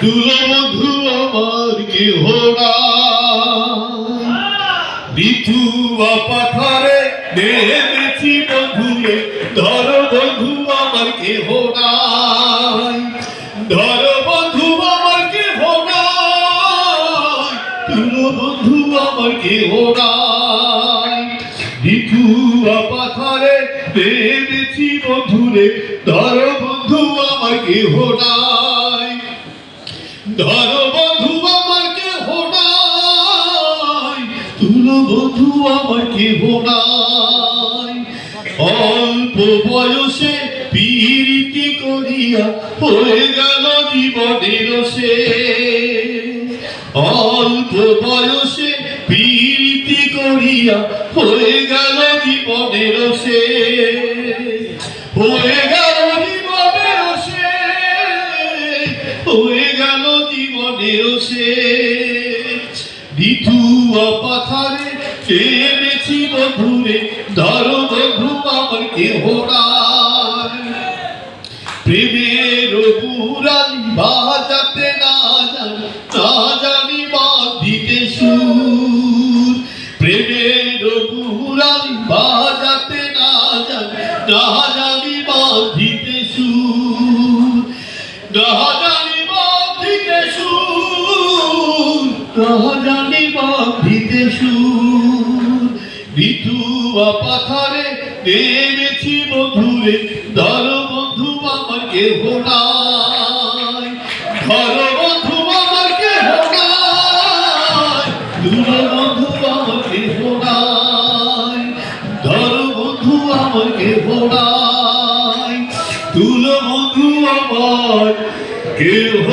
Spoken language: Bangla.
তুলো বন্ধু আমার কেহ নাই, বিধুয়া পাথারে নেমেছি বন্ধুরে, ধর বন্ধু আমার কেহ নাই, ধর বন্ধু আমার কেহ নাই, তুলো বন্ধু আমার কেহ নাই, বিধুয়া পাথারে নেমেছি বন্ধুরে, ধর বন্ধু আমার কেহ নাই, ধর বন্ধু আমার কেহ নাই, তুলো বন্ধু আমার কেহ নাই। অল্প বয়সে প্রীতি করিয়া হয়ে গেল জীবনের শেষ, অল্প বয়সে প্রীতি করিয়া হয়ে গেল জীবনের শেষ, হয়ে গেল জীবনের শেষ, হয়ে গেল জীবনের শেষ। বিধুয়া পাথারে নেমেছি বন্ধুরে, ধর বন্ধু আমার কেহ নাই, প্রেমের বুড়ালি বাজাতে না জানি বাঁধিতে সুর, প্রেমের বুড়ালি বাজাতে না জানি বাঁধিতে সুর, না জানি বাঁধিতে সুর, না জানি বাঁধিতে সুর। বিধুয়া পাথারে নেমেছি বন্ধুরে, ধর বন্ধু আমার কেহ নাই, ধর বন্ধু আমার কেহ নাই, তুলো বন্ধু আমার কেহ নাই, ধর বন্ধু আমার কেহ নাই, তুলো বন্ধু আমার কেহ